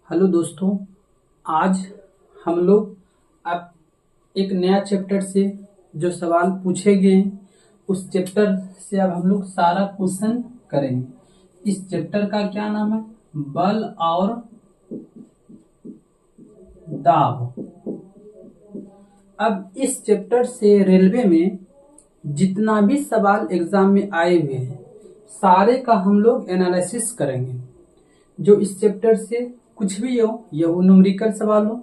Hello दोस्तों, आज हम लोग अब एक नया चैप्टर से जो सवाल पूछे गए हैं उस चैप्टर से अब हम लोग सारा क्वेश्चन करेंगे। इस चैप्टर का क्या नाम है? बल और दाब। अब इस चैप्टर से रेलवे में जितना भी सवाल एग्जाम में आए हुए हैं सारे का हम लोग एनालिसिस करेंगे। जो इस चैप्टर से कुछ भी हो, या वो न्यूमेरिकल सवाल हो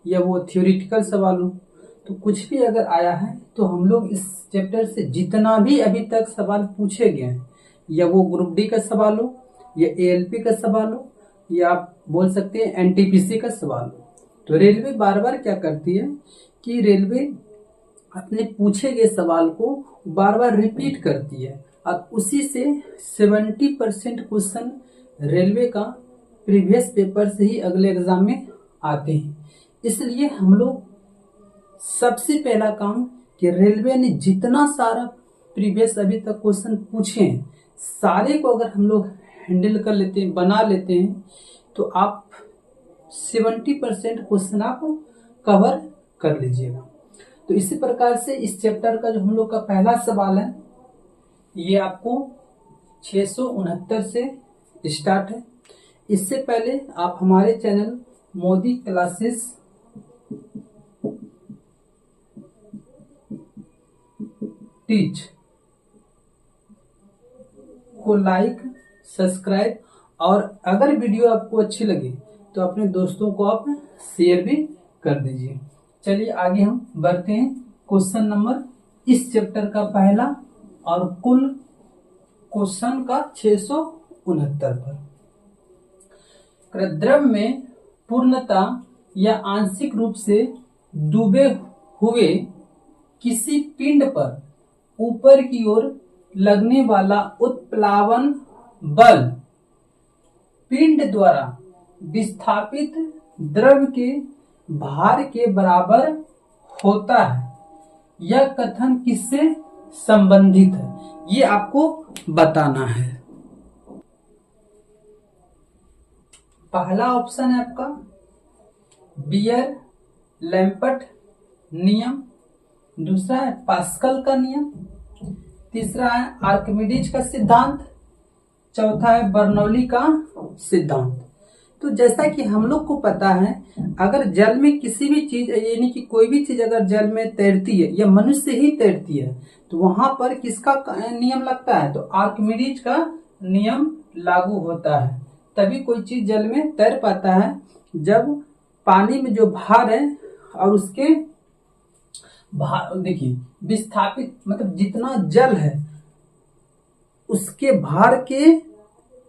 या वो थ्योरेटिकल सवाल हो, तो कुछ भी अगर आया है तो हम लोग इस चैप्टर से जितना भी अभी तक सवाल पूछे गए हैं, या वो ग्रुप डी का सवाल हो या एएलपी का सवाल हो या आप बोल सकते हैं एनटीपीसी का सवाल हो, तो रेलवे बार बार क्या करती है कि रेलवे अपने पूछे गए सवाल को बार बार रिपीट करती है और उसी से 70% क्वेश्चन रेलवे का प्रीवियस पेपर से ही अगले एग्जाम में आते हैं। इसलिए हम लोग सबसे पहला काम कि रेलवे ने जितना सारा प्रीवियस अभी तक क्वेश्चन पूछे हैं सारे को अगर हम लोग हैंडल कर लेते हैं, बना लेते हैं, तो आप 70% क्वेश्चन आप कवर कर लीजिएगा। तो इसी प्रकार से इस चैप्टर का जो हम लोग का पहला सवाल है ये आपको 669 से स्टार्ट है। इससे पहले आप हमारे चैनल मोदी क्लासेस टीच को लाइक, सब्सक्राइब और अगर वीडियो आपको अच्छी लगे तो अपने दोस्तों को आप शेयर भी कर दीजिए। चलिए आगे हम बढ़ते हैं। क्वेश्चन नंबर इस चैप्टर का पहला और कुल क्वेश्चन का 669 पर। द्रव में पूर्णता या आंशिक रूप से डूबे हुए किसी पिंड पर ऊपर की ओर लगने वाला उत्प्लावन बल पिंड द्वारा विस्थापित द्रव के भार के बराबर होता है। यह कथन किससे संबंधित है, ये आपको बताना है। पहला ऑप्शन है आपका बियर लैम्पर्ट नियम, दूसरा है पास्कल का नियम, तीसरा है आर्किमिडीज का सिद्धांत, चौथा है बर्नौली का सिद्धांत। तो जैसा कि हम लोग को पता है, अगर जल में किसी भी चीज यानी कि कोई भी चीज अगर जल में तैरती है या मनुष्य ही तैरती है तो वहां पर किसका नियम लगता है? तो आर्किमिडीज का नियम लागू होता है। तभी कोई चीज जल में तैर पाता है जब पानी में जो भार है और उसके देखिए विस्थापित मतलब जितना जल है उसके भार के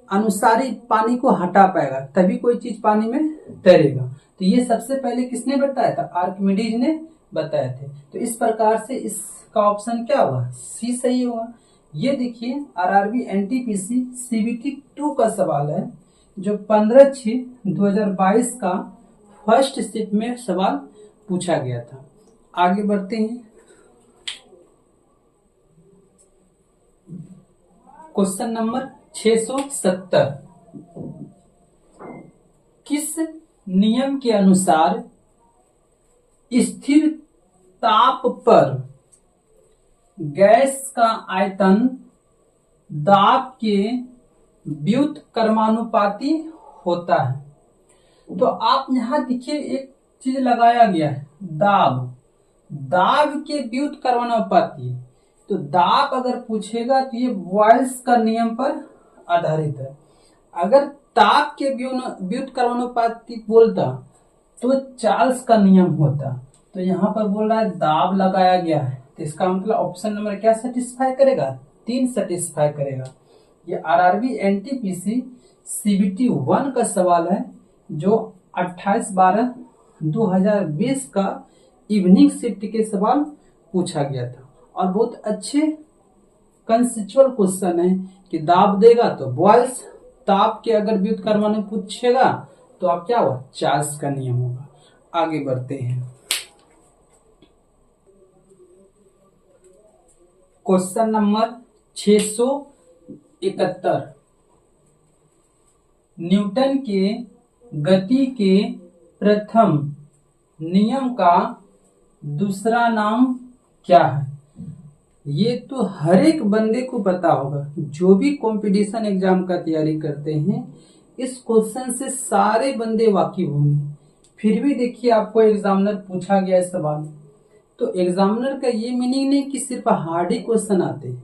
अनुसार ही पानी को हटा पाएगा, तभी कोई चीज पानी में तैरेगा। तो ये सबसे पहले किसने बताया था? आर्किमिडीज ने बताए थे। तो इस प्रकार से इसका ऑप्शन क्या हुआ? सी सही होगा। ये देखिए आरआरबी एनटीपीसी सीबीटी 2 का सवाल है जो 15/6/2022 का फर्स्ट शिफ्ट में सवाल पूछा गया था। आगे बढ़ते हैं। क्वेश्चन नंबर 670 किस नियम के अनुसार स्थिर ताप पर गैस का आयतन दाब के व्युत्क्रमानुपाती होता है? तो आप यहां देखिए एक चीज लगाया गया है, दाब के व्युत्क्रमानुपाती। तो दाब अगर पूछेगा तो ये बॉयल्स का नियम पर आधारित है। अगर ताप के व्युत्क्रमानुपाती बोलता तो चार्ल्स का नियम होता। तो यहाँ पर बोल रहा है दाब लगाया गया है, तो इसका मतलब ऑप्शन नंबर क्या सेटिस्फाई करेगा? 3 सेटिस्फाई करेगा। ये आरआरबी एनटीपीसी सीबीटी 1 का सवाल है जो 28/12/2020 का इवनिंग शिफ्ट के सवाल पूछा गया था और बहुत अच्छे कंसेप्चुअल क्वेश्चन है कि दाब देगा तो बॉयल्स, ताप के अगर व्युत्क्रमानु पूछेगा तो आप क्या हुआ? चार्ल्स का नियम होगा। आगे बढ़ते हैं। क्वेश्चन नंबर 671 न्यूटन के गति के प्रथम नियम का दूसरा नाम क्या है? ये तो हर एक बंदे को पता होगा, जो भी कंपटीशन एग्जाम का तैयारी करते हैं इस क्वेश्चन से सारे बंदे वाकिफ होंगे। फिर भी देखिए आपको एग्जामिनर पूछा गया है सवाल, तो एग्जामिनर का ये मीनिंग नहीं कि सिर्फ हार्ड ही क्वेश्चन आते हैं।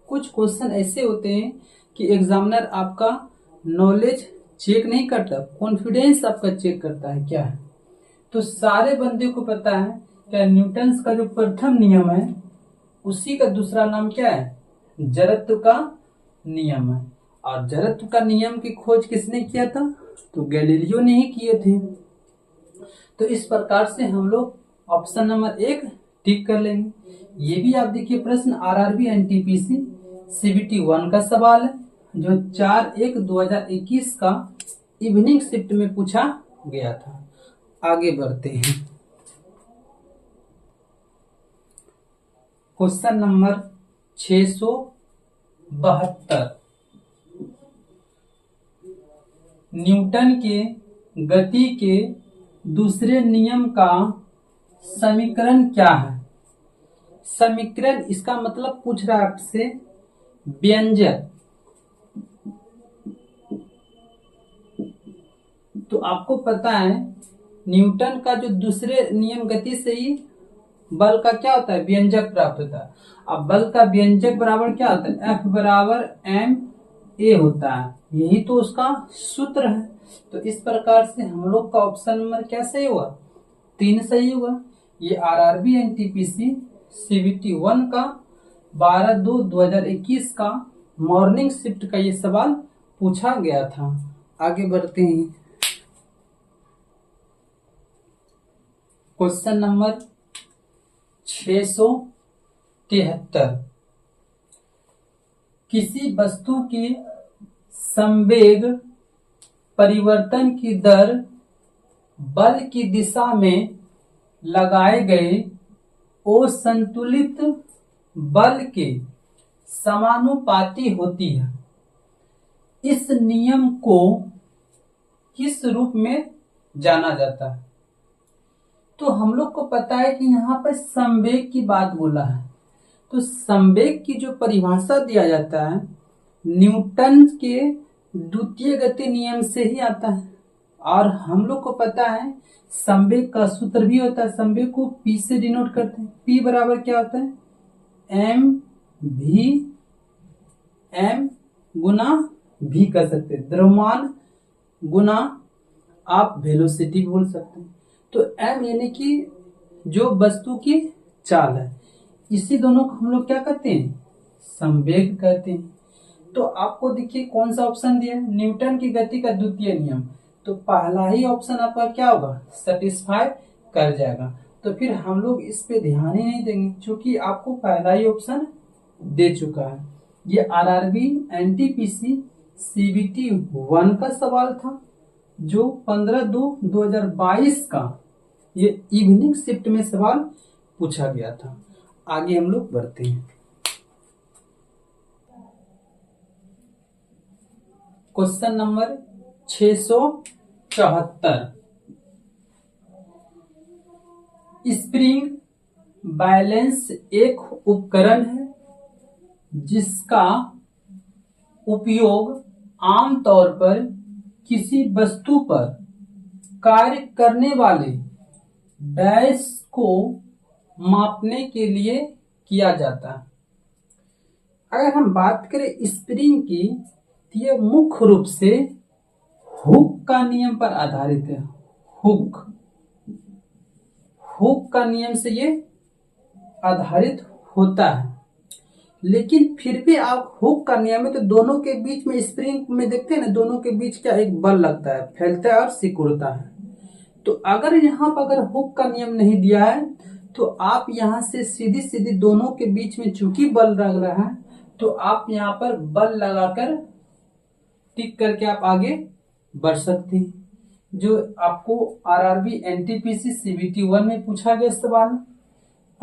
कुछ क्वेश्चन ऐसे होते हैं कि एग्जामिनर आपका नॉलेज चेक नहीं करता, कॉन्फिडेंस आपका चेक करता है क्या है। तो सारे बंदे को पता है क्या न्यूटन का जो प्रथम नियम है उसी का दूसरा नाम क्या है? जड़त्व का नियम है। और जड़त्व का नियम की खोज किसने किया था? तो गैलीलियो ने ही किए थे। तो इस प्रकार से हम लोग ऑप्शन नंबर 1 टिक कर लेंगे। ये भी आप देखिए प्रश्न आरआरबी एनटीपीसी सीबीटी 1 का सवाल है, जो 4/1/2021 का इवनिंग शिफ्ट में पूछा गया था। आगे बढ़ते हैं। क्वेश्चन नंबर 672, न्यूटन के गति के दूसरे नियम का समीकरण क्या है? समीकरण इसका मतलब पूछ रहा है आपसे व्यंजक। तो आपको पता है न्यूटन का जो दूसरे नियम गति से ही बल का क्या होता है? व्यंजक प्राप्त होता है। अब बल का व्यंजक बराबर क्या होता है? F बराबर ma होता है। यही तो उसका सूत्र है। तो इस प्रकार से हम लोग का ऑप्शन नंबर क्या सही हुआ? 3 सही हुआ। ये आरआरबी एनटीपीसी सीबीटी 1 का 12/2/2021 का मॉर्निंग शिफ्ट का ये सवाल पूछा गया था। आगे बढ़ते हैं। क्वेश्चन नंबर 673, किसी वस्तु के संवेग परिवर्तन की दर बल की दिशा में लगाए गए असंतुलित बल के समानुपाती होती है। इस नियम को किस रूप में जाना जाता है? तो हम लोग को पता है कि यहाँ पर संवेग की बात बोला है। तो संवेग की जो परिभाषा दिया जाता है न्यूटन के द्वितीय गति नियम से ही आता है। और हम लोग को पता है संवेग का सूत्र भी होता है। संवेग को P से डिनोट करते हैं। P बराबर क्या होता है? m गुना v कर सकते हैं, द्रव्यमान गुना आप वेलोसिटी बोल सकते हैं। तो m यानी कि जो वस्तु की चाल है, इसी दोनों को हम लोग क्या कहते हैं? संवेग कहते हैं। तो आपको देखिए कौन सा ऑप्शन दिया है? न्यूटन की गति का द्वितीय नियम। तो पहला ही ऑप्शन आपका क्या होगा? सेटिस्फाई कर जाएगा। तो फिर हम लोग इस पे ध्यान ही नहीं देंगे, क्योंकि आपको पहला ही ऑप्शन दे चुका है। ये आरआरबी एनटीपीसी सीबीटी 1 का सवाल था, जो 15/2/2022 का ये इवनिंग शिफ्ट में सवाल पूछा गया था। आगे हम लोग बढ़ते हैं। क्वेश्चन नंबर 674, स्प्रिंग बैलेंस एक उपकरण है जिसका उपयोग आमतौर पर किसी वस्तु पर कार्य करने वाले डैश को मापने के लिए किया जाता है। अगर हम बात करें स्प्रिंग की, तो यह मुख्य रूप से हुक का नियम पर आधारित है। हुक का नियम से ये आधारित होता है। लेकिन फिर भी आप हुक का नियम है तो दोनों के बीच में स्प्रिंग में देखते हैं ना, दोनों के बीच क्या एक बल लगता है, फैलता है और सिकुड़ता है। तो अगर यहाँ पर अगर हुक का नियम नहीं दिया है तो आप यहाँ से सीधी सीधी दोनों के बीच में चूंकि बल लग रहा है तो आप यहाँ पर बल लगाकर टिक करके आप आगे बढ़ सकते हैं। जो आपको आरआरबी एनटीपीसी सीबीटी 1 में पूछा गया सवाल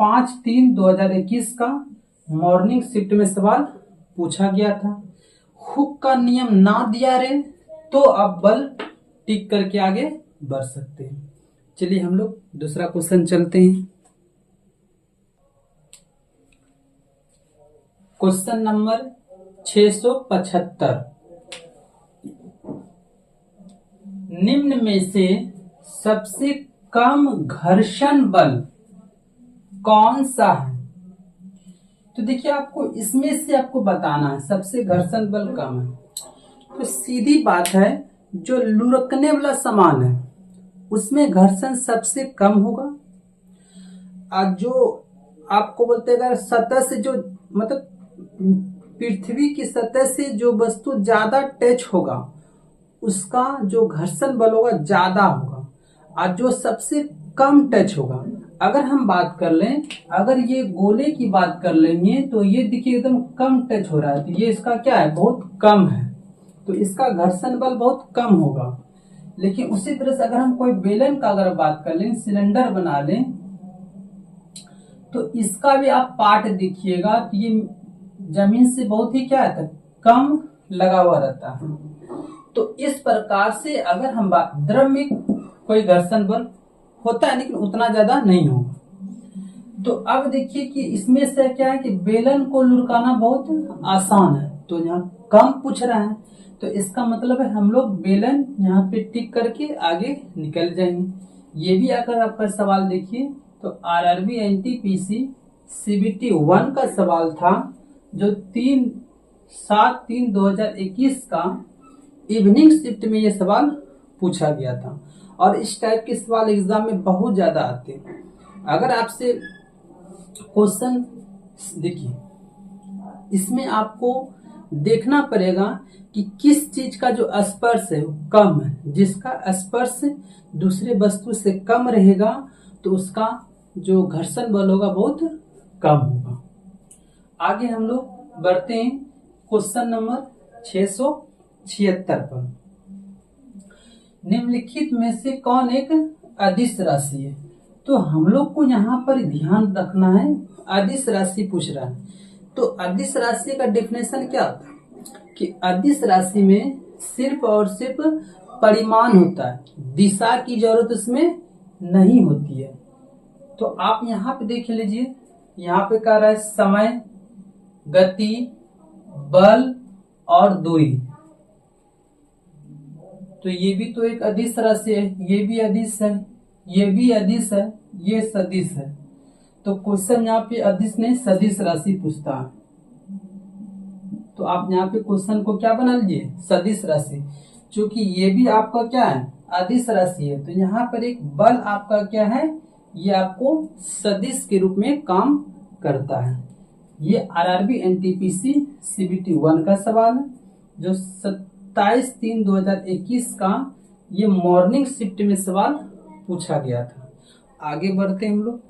5/3/2021 का मॉर्निंग शिफ्ट में सवाल पूछा गया था। हुक का नियम ना दिया रहे तो आप बल टिक करके आगे बढ़ सकते हैं। चलिए हम लोग दूसरा क्वेश्चन चलते हैं। क्वेश्चन नंबर 675, निम्न में से सबसे कम घर्षण बल कौन सा है? तो देखिए आपको इसमें से आपको बताना है सबसे घर्षण बल कम है। तो सीधी बात है, जो लुढ़कने वाला सामान है उसमें घर्षण सबसे कम होगा, और जो आपको बोलते हैं अगर सतह से जो मतलब पृथ्वी की सतह से जो वस्तु ज्यादा टच होगा उसका जो घर्षण बल होगा ज्यादा होगा, और जो सबसे कम टच होगा, अगर हम बात कर लें, अगर ये गोले की बात कर लेंगे तो ये देखिए एकदम कम टच हो रहा है, तो ये इसका क्या है, बहुत कम है, तो इसका घर्षण बल बहुत कम होगा। लेकिन उसी तरह से अगर हम कोई बेलन का अगर बात कर लें, सिलेंडर बना लें, तो इसका भी आप पार्ट देखिएगा तो ये जमीन से बहुत ही क्या है, कम लगा हुआ रहता है। तो इस प्रकार से अगर हम बात, द्रव में कोई घर्षण बल होता है लेकिन उतना ज्यादा नहीं होगा। तो अब देखिए कि इसमें से क्या है कि बेलन को लुढ़काना बहुत आसान है, तो यहाँ कम पूछ रहा है, तो इसका मतलब है हम लोग बेलन यहाँ पे टिक करके आगे निकल जाएंगे। ये भी अगर आपका सवाल देखिए तो आरआरबी एनटीपीसी सीबीटी 1 का सवाल था, जो 3/7/2021 का इवनिंग शिफ्ट में ये सवाल पूछा गया था। और इस टाइप के सवाल एग्जाम में बहुत ज्यादा आते हैं। अगर आपसे क्वेश्चन देखिए, इसमें आपको देखना पड़ेगा कि किस चीज का जो स्पर्श है वो कम है, जिसका स्पर्श दूसरे वस्तु से कम रहेगा तो उसका जो घर्षण बल होगा बहुत कम होगा। आगे हम लोग बढ़ते हैं क्वेश्चन नंबर 676 पर, निम्नलिखित में से कौन एक अदिश राशि है? तो हम लोग को यहाँ पर ध्यान रखना है, अदिश राशि पूछ रहा है, तो अदिश राशि का डेफिनेशन क्या होता है कि अदिश राशि में सिर्फ और सिर्फ परिमाण होता है, दिशा की जरूरत उसमें नहीं होती है। तो आप यहाँ पे देख लीजिए, यहाँ पे कह रहा है समय, गति, बल और दूरी, तो ये भी तो एक अदिश राशि है, ये भी अदिश है, ये भी अदिश है, ये सदिश है। तो क्वेश्चन यहाँ पे अदिश नहीं सदिश राशि पूछता है, तो आप यहाँ पे क्वेश्चन को क्या बना लीजिए, सदिश राशि, क्योंकि ये भी आपका क्या है, अदिश राशि है। तो यहाँ पर एक बल आपका क्या है, ये आपको सदिश के रूप में काम करता है। ये आरआरबी एनटीपीसी सीबीटी 1 का सवाल है, जो 27/3/2021 का ये मॉर्निंग शिफ्ट में सवाल पूछा गया था। आगे बढ़ते हैं हम लोग,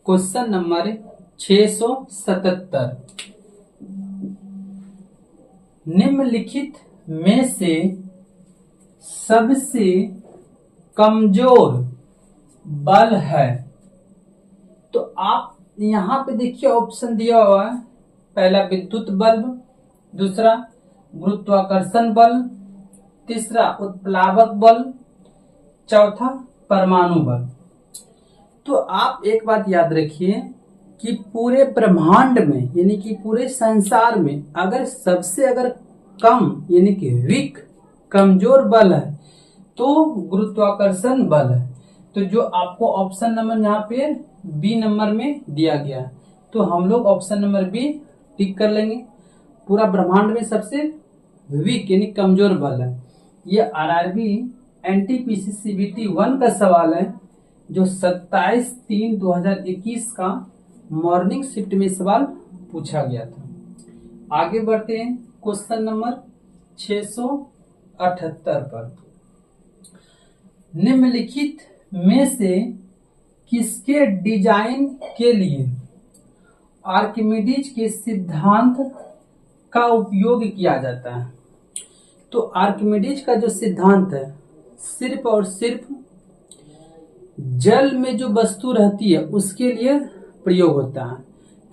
क्वेश्चन नंबर 677, निम्नलिखित में से सबसे कमजोर बल है? तो आप यहाँ पे देखिए ऑप्शन दिया हुआ है, पहला विद्युत बल, दूसरा गुरुत्वाकर्षण बल, तीसरा उत्प्लावक बल, चौथा परमाणु बल। तो आप एक बात याद रखिए कि पूरे ब्रह्मांड में यानी कि पूरे संसार में अगर सबसे अगर कम यानी कि वीक कमजोर बल है तो गुरुत्वाकर्षण बल है। तो जो आपको ऑप्शन नंबर यहाँ पे बी नंबर में दिया गया है, तो हम लोग ऑप्शन नंबर बी टिक कर लेंगे। पूरा ब्रह्मांड में सबसे वीक यानी कमजोर बल है। ये आरआरबी एनटीपीसी सीबीटी 1 का सवाल है, जो 27/3/2021 का मॉर्निंग शिफ्ट में सवाल पूछा गया था। आगे बढ़ते हैं क्वेश्चन नंबर 678 पर, निम्नलिखित में से किसके डिजाइन के लिए आर्किमिडीज के सिद्धांत का उपयोग किया जाता है? तो आर्किमिडीज का जो सिद्धांत है सिर्फ और सिर्फ जल में जो वस्तु रहती है उसके लिए प्रयोग होता है।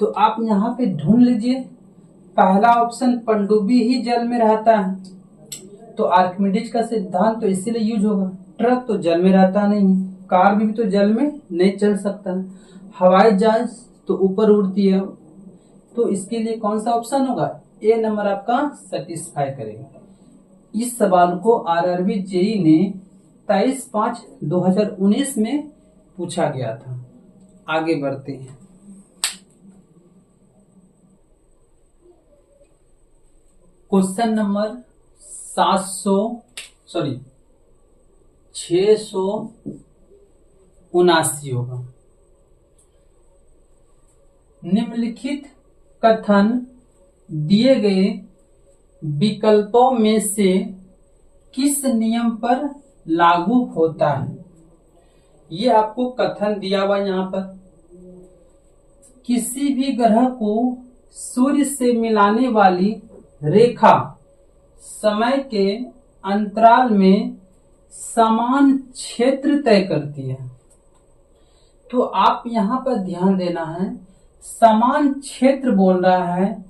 तो आप यहाँ पे ढूंढ लीजिए पहला ऑप्शन पनडुब्बी ही जल में रहता है, तो आर्किमिडीज का सिद्धांत तो इसीलिए यूज होगा। ट्रक तो जल में रहता नहीं है, कार भी तो जल में नहीं चल सकता, हवाई जहाज तो ऊपर उड़ती है, तो इसके लिए कौन सा ऑप्शन होगा, ए नंबर आपका सेटिस्फाई करेगा। इस सवाल को आरआरबी जेई ने 23/5/2019 में पूछा गया था। आगे बढ़ते हैं। क्वेश्चन नंबर 679 होगा। निम्नलिखित कथन दिए गए विकल्पों में से किस नियम पर लागू होता है। ये आपको कथन दिया हुआ यहाँ पर, किसी भी ग्रह को सूर्य से मिलाने वाली रेखा समय के अंतराल में समान क्षेत्र तय करती है। तो आप यहाँ पर ध्यान देना है, समान क्षेत्र बोल रहा है,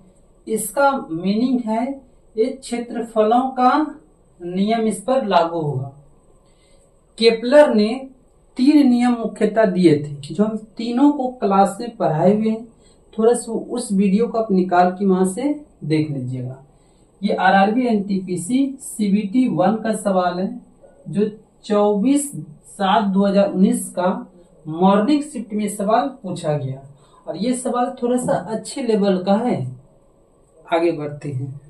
इसका मीनिंग है ये क्षेत्रफलों का नियम इस पर लागू होगा। केपलर ने 3 नियम मुख्यतः दिए थे, जो हम तीनों को क्लास में पढ़ाए हुए हैं। थोड़ा सा उस वीडियो को आप निकाल के वहां से देख लीजिएगा। ये आरआरबी एनटीपीसी सीबीटी 1 का सवाल है, जो 24/7/2019 का मॉर्निंग शिफ्ट में सवाल पूछा गया, और ये सवाल थोड़ा सा अच्छे लेवल का है। आगे बढ़ते हैं।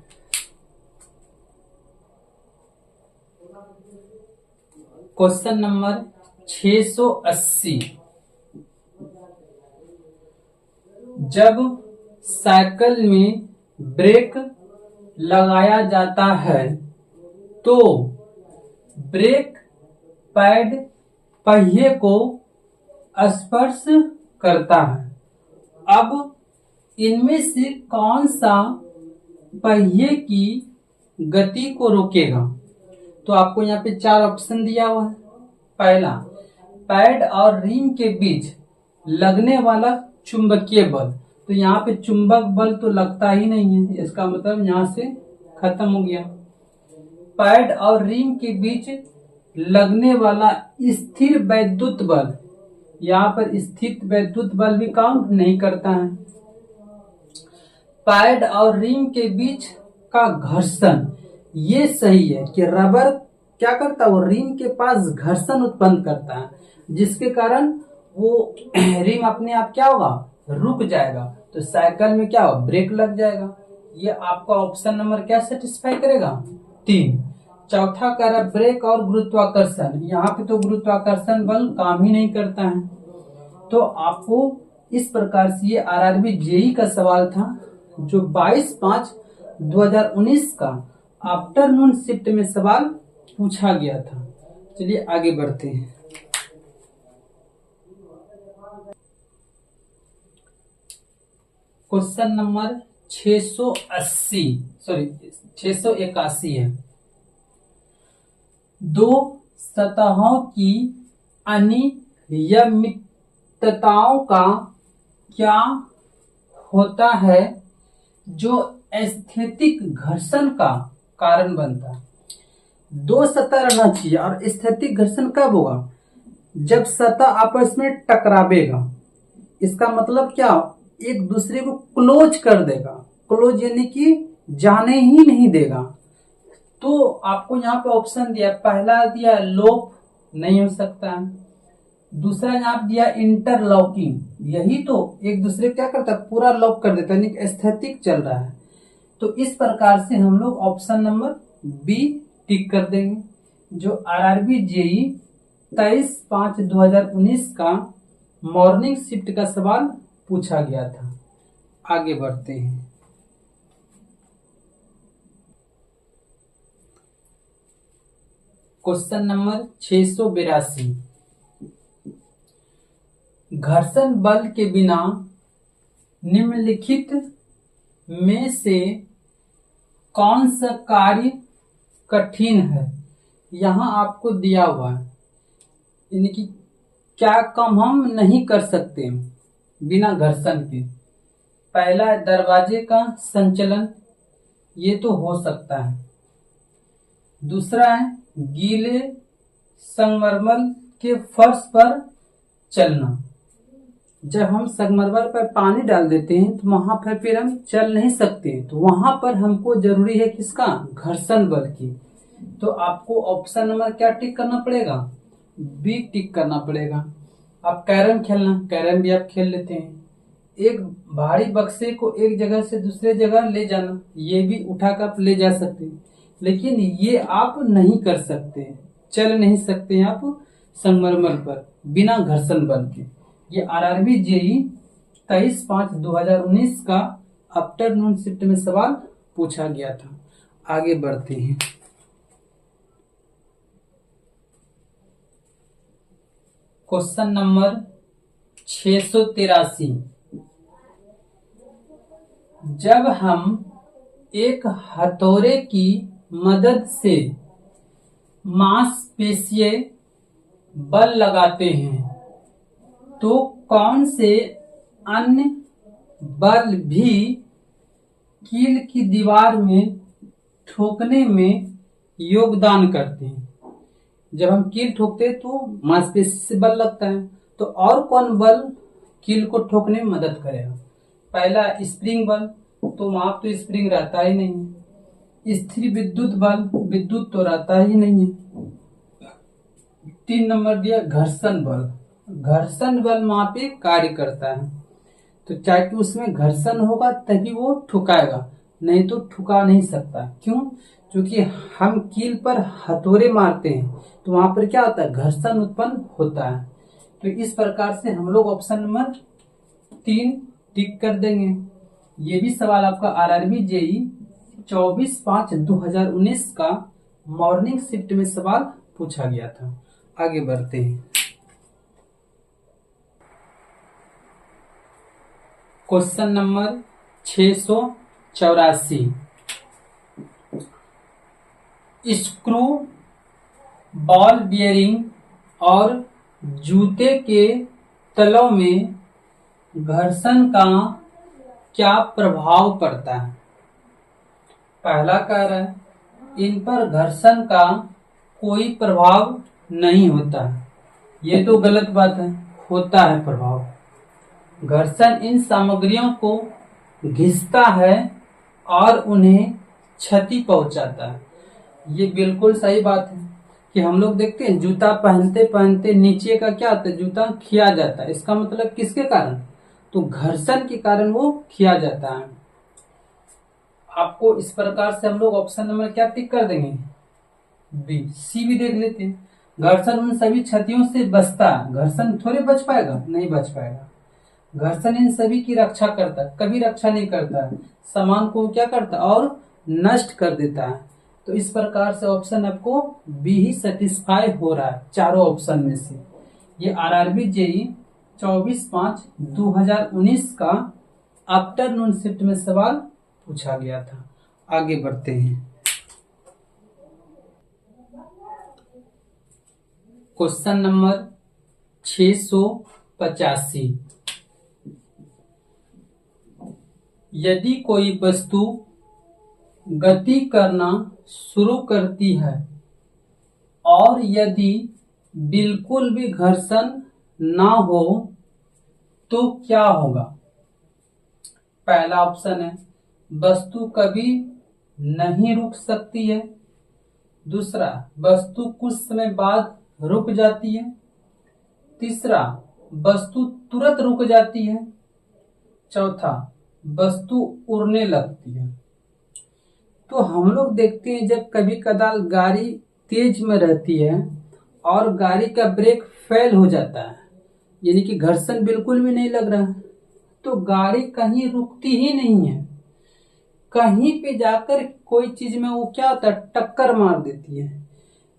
Question number 680। जब साइकिल में ब्रेक लगाया जाता है तो ब्रेक पैड पहिए को स्पर्श करता है। अब इनमें से कौन सा पहिए की गति को रोकेगा। तो आपको यहाँ पे 4 ऑप्शन दिया हुआ है। पहला, पैड और रिंग के बीच लगने वाला चुंबकीय बल। तो यहाँ पे चुंबक बल तो लगता ही नहीं है, इसका मतलब यहाँ से खत्म हो गया। पैड और रिंग के बीच लगने वाला स्थिर वैद्युत बल, यहाँ पर स्थिर वैद्युत बल भी काम नहीं करता है। पैड और रिंग के बीच का घर्षण, ये सही है कि रबर क्या करता है, वो रिंग के पास घर्षण उत्पन्न करता है, जिसके कारण वो रिंग अपने आप क्या होगा, रुक जाएगा। तो साइकिल में क्या होगा, ब्रेक लग जाएगा। ये आपका ऑप्शन नंबर क्या सेटिस्फाई करेगा, 3। चौथा कह रहा ब्रेक और गुरुत्वाकर्षण, यहाँ पे तो गुरुत्वाकर्षण बल काम ही नहीं करता है। तो आपको इस प्रकार से ये आरआरबी जेई का सवाल था, जो 22/5/2019 का आफ्टरनून शिफ्ट में सवाल पूछा गया था। चलिए आगे बढ़ते हैं। क्वेश्चन नंबर 681 है। 2 सतहों की अनियमितताओं का क्या होता है जो स्थैतिक घर्षण का कारण बनता है। 2 सतह रहना चाहिए, और स्थैतिक घर्षण कब होगा, जब सतह आपस में टकरावेगा। इसका मतलब क्या, एक दूसरे को क्लोज कर देगा, क्लोज यानी कि जाने ही नहीं देगा। तो आपको यहाँ पे ऑप्शन दिया, पहला दिया लोप, नहीं हो सकता है। दूसरा यहाँ दिया इंटरलॉकिंग, यही तो एक दूसरे क्या करता है, पूरा लॉक कर देता है, स्थैतिक चल रहा है। तो इस प्रकार से हम लोग ऑप्शन नंबर बी टिक कर देंगे, जो आरआरबी जेई 23/5/2019 का मॉर्निंग शिफ्ट का सवाल पूछा गया था। आगे बढ़ते हैं। Question number 682। घर्षण बल के बिना निम्नलिखित में से कौन सा कार्य कठिन है। यहाँ आपको दिया हुआ है, यानी कि क्या काम हम नहीं कर सकते बिना घर्षण के। पहला है दरवाजे का संचलन, ये तो हो सकता है। दूसरा है गीले संगमरमर के फर्श पर चलना। जब हम संगमरमर पर पानी डाल देते हैं तो वहां पर फिर हम चल नहीं सकते, तो वहां पर हमको जरूरी है किसका? घर्षण बल की। तो आपको ऑप्शन नंबर क्या टिक करना पड़ेगा? बी टिक करना पड़ेगा। अब कैरम खेलना, कैरम भी आप खेल लेते हैं। एक भारी बक्से को एक जगह से दूसरे जगह ले जाना, ये भी उठाकर आप ले जा सकते हैं, लेकिन ये आप नहीं कर सकते, चल नहीं सकते आप संगमरमर पर बिना घर्षण बल के। ये आरआरबी जेई 23/5/2019 का आफ्टरनून शिफ्ट में सवाल पूछा गया था। आगे बढ़ते हैं। Question number 683। जब हम एक हथौड़े की मदद से मांसपेशीय बल लगाते हैं तो कौन से अन्य बल भी कील की दीवार में ठोकने में योगदान करते हैं? जब हम कील ठोकते हैं तो मांसपेशी से बल लगता है, तो और कौन बल कील को ठोकने में मदद करेगा? पहला स्प्रिंग बल, तो वहां तो स्प्रिंग रहता ही नहीं है। स्थिर विद्युत बल, विद्युत तो रहता ही नहीं है। 3 नंबर दिया घर्षण बल, घर्षण बल वहां पे कार्य करता है, तो चाहे उसमें घर्षण होगा तभी वो ठुकाएगा, नहीं तो ठुका नहीं सकता। क्यों? क्योंकि हम कील पर हथौड़े मारते हैं तो वहां पर क्या होता है? घर्षण उत्पन्न होता है। तो इस प्रकार से हम लोग ऑप्शन नंबर 3 टिक कर देंगे। ये भी सवाल आपका आरआरबी जेई 24/5/2019 का मॉर्निंग शिफ्ट में सवाल पूछा गया था। आगे बढ़ते हैं। Question number 684। Screw, ball bearing और जूते के तलों में घर्षण का क्या प्रभाव पड़ता है? पहला कह रहा है इन पर घर्षण का कोई प्रभाव नहीं होता है, ये तो गलत बात है, होता है प्रभाव। घर्षण इन सामग्रियों को घिसता है और उन्हें क्षति पहुंचाता है, ये बिल्कुल सही बात है। कि हम लोग देखते हैं जूता पहनते पहनते नीचे का क्या होता है? जूता खिया जाता है, इसका मतलब किसके कारण? तो घर्षण के कारण वो खिया जाता है। आपको इस प्रकार से हम लोग ऑप्शन नंबर क्या टिक कर देंगे? बी। सी भी देख लेते हैं। घर्षण उन सभी क्षतियों से बचता है, घर्षण थोड़े बच पाएगा, नहीं बच पाएगा। घर्षण इन सभी की रक्षा करता है, कभी रक्षा नहीं करता है, सामान को क्या करता है? और नष्ट कर देता है। तो इस प्रकार से ऑप्शन आपको बी ही सेटिस्फाई हो रहा है चारों ऑप्शन में से। ये आरआरबी जेई 24/5/2019 का आफ्टरनून शिफ्ट में सवाल पूछा गया था। आगे बढ़ते हैं। Question number 685। यदि कोई वस्तु गति करना शुरू करती है और यदि बिल्कुल भी घर्षण ना हो तो क्या होगा? पहला ऑप्शन है वस्तु कभी नहीं रुक सकती है। दूसरा, वस्तु कुछ समय बाद रुक जाती है। तीसरा, वस्तु तुरंत रुक जाती है। चौथा, वस्तु उड़ने लगती है। तो हम लोग देखते हैं जब कभी कदार गाड़ी तेज में रहती है और गाड़ी का ब्रेक फेल हो जाता है, यानी कि घर्षण बिल्कुल भी नहीं लग रहा है, तो गाड़ी कहीं रुकती ही नहीं है, कहीं पे जाकर कोई चीज में वो क्या होता है? टक्कर मार देती है।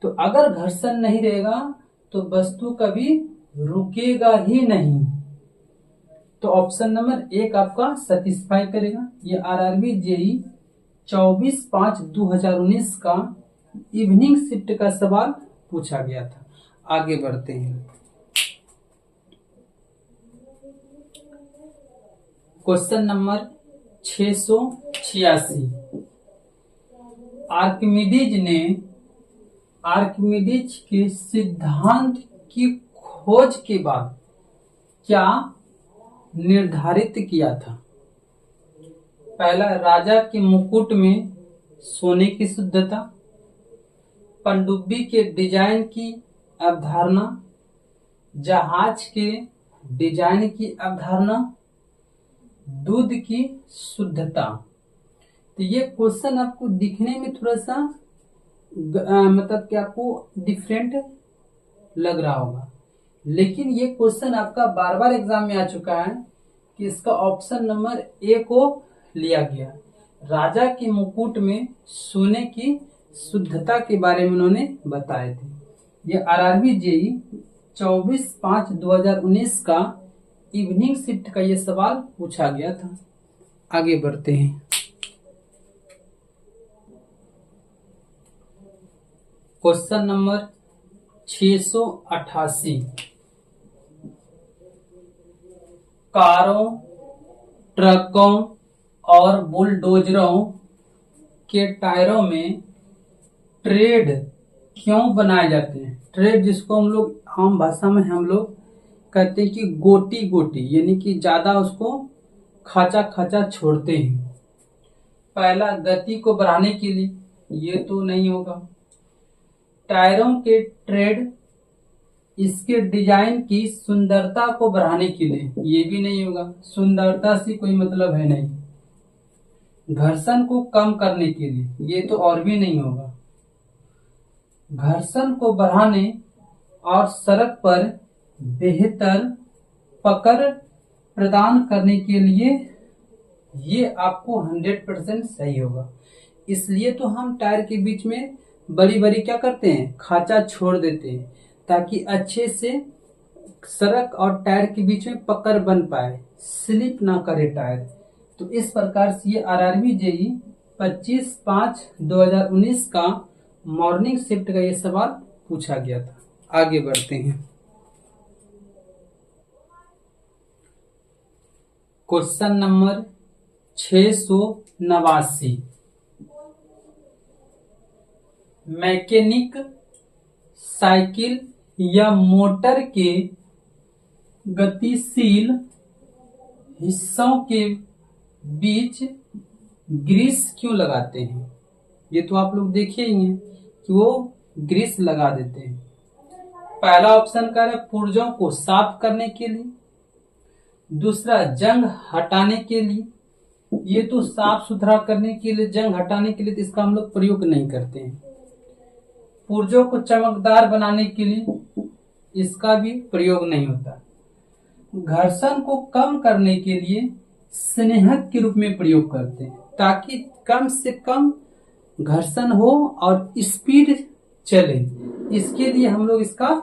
तो अगर घर्षण नहीं रहेगा तो वस्तु कभी रुकेगा ही नहीं। तो ऑप्शन नंबर 1 आपका सेटिस्फाई करेगा। ये आरआरबी जेई 24/5/2019 का इवनिंग शिफ्ट का सवाल पूछा गया था। आगे बढ़ते हैं। Question number 686। आर्किमिडीज के सिद्धांत की खोज के बाद क्या निर्धारित किया था? पहला, राजा के मुकुट में सोने की शुद्धता, पनडुब्बी के डिजाइन की अवधारणा, जहाज के डिजाइन की अवधारणा, दूध की शुद्धता। तो ये क्वेश्चन आपको दिखने में थोड़ा सा मतलब कि आपको डिफरेंट लग रहा होगा, लेकिन ये क्वेश्चन आपका बार बार एग्जाम में आ चुका है कि इसका ऑप्शन नंबर ए को लिया गया। राजा के मुकुट में सोने की शुद्धता के बारे में उन्होंने बताए थे। ये आरआरबी जेई 24/5/2019 का इवनिंग शिफ्ट का ये सवाल पूछा गया था। आगे बढ़ते हैं। Question number 688। कारों, ट्रकों और बुलडोजरों के टायरों में ट्रेड क्यों बनाए जाते हैं? ट्रेड जिसको हम लोग आम भाषा में हम लोग कहते हैं कि गोटी गोटी, यानी कि ज्यादा उसको खाचा खाचा छोड़ते हैं। पहला, गति को बढ़ाने के लिए, ये तो नहीं होगा। टायरों के ट्रेड इसके डिजाइन की सुंदरता को बढ़ाने के लिए, ये भी नहीं होगा, सुंदरता से कोई मतलब है नहीं। घर्षण को कम करने के लिए, ये तो और भी नहीं होगा। घर्षण को बढ़ाने और सड़क पर बेहतर पकड़ प्रदान करने के लिए, ये आपको 100% सही होगा। इसलिए तो हम टायर के बीच में बड़ी बड़ी क्या करते हैं, खाचा छोड़ देते हैं, ताकि अच्छे से सड़क और टायर के बीच में पकड़ बन पाए, स्लिप ना करे टायर। तो इस प्रकार से ये आरआरबी जेई 25/5/2019 का मॉर्निंग शिफ्ट का ये सवाल पूछा गया था। आगे बढ़ते हैं। Question number 689। मैकेनिक साइकिल या मोटर के गतिशील हिस्सों के बीच ग्रीस क्यों लगाते हैं? ये तो आप लोग देखे ही हैं कि वो ग्रीस लगा देते हैं। पहला ऑप्शन का है पुर्जों को साफ करने के लिए, दूसरा जंग हटाने के लिए, ये तो साफ सुथरा करने के लिए, जंग हटाने के लिए तो इसका हम लोग प्रयोग नहीं करते हैं। पुर्जों को चमकदार बनाने के लिए इसका भी प्रयोग नहीं होता। घर्षण को कम करने के लिए स्नेहक के रूप में प्रयोग करते हैं, ताकि कम से कम घर्षण हो और स्पीड चले। इसके लिए हम लोग इसका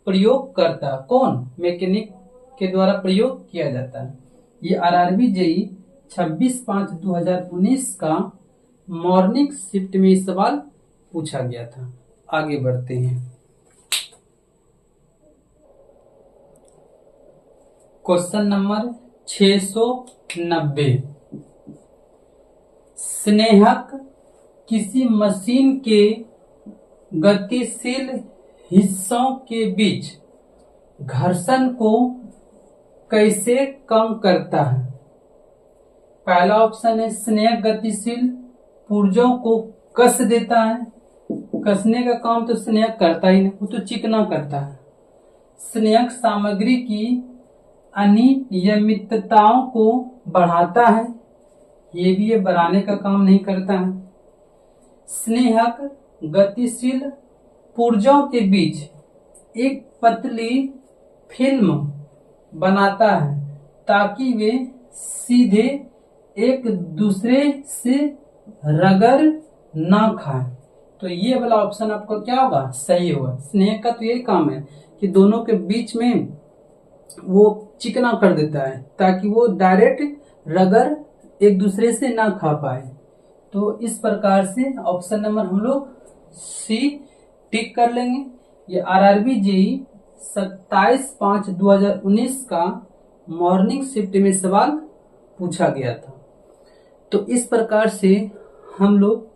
प्रयोग करता है। कौन? मैकेनिक के द्वारा प्रयोग किया जाता है। ये आरआरबी जेई 26/5/2019 का मॉर्निंग शिफ्ट में सवाल पूछा गया था। आगे बढ़ते हैं। Question number 690। स्नेहक किसी मशीन के गतिशील हिस्सों के बीच घर्षण को कैसे कम करता है? पहला ऑप्शन है स्नेहक गतिशील पुर्जों को कस देता है। कसने का काम तो स्नेहक करता ही नहीं, वो तो चिकना करता है। स्नेहक सामग्री की अनियमितताओं को बढ़ाता है, ये भी ये बढ़ाने का काम नहीं करता है। स्नेहक गतिशील पुर्जों के बीच एक पतली फिल्म बनाता है, ताकि वे सीधे एक दूसरे से रगड़ ना खाएं। तो ये वाला ऑप्शन आपको क्या होगा? सही होगा। स्नेहक का तो यही काम है कि दोनों के बीच में वो चिकना कर देता है, ताकि वो डायरेक्ट रगड़ एक दूसरे से ना खा पाए। तो इस प्रकार से ऑप्शन नंबर हम लोग सी टिक कर लेंगे। ये आरआरबी जेई 27/5/2019 का मॉर्निंग शिफ्ट में सवाल पूछा गया था। तो इस प्रकार से हम लोग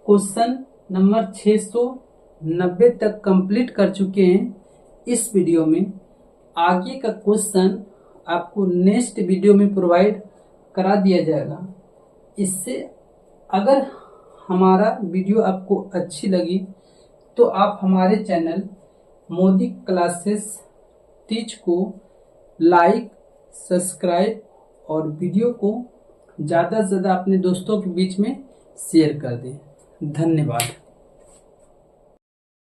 क्वेश्चन नंबर 690 तक कंप्लीट कर चुके हैं इस वीडियो में। आगे का क्वेश्चन आपको नेक्स्ट वीडियो में प्रोवाइड करा दिया जाएगा। इससे अगर हमारा वीडियो आपको अच्छी लगी तो आप हमारे चैनल मोदी क्लासेस टीच को लाइक, सब्सक्राइब और वीडियो को ज़्यादा से ज़्यादा अपने दोस्तों के बीच में शेयर कर दें। धन्यवाद।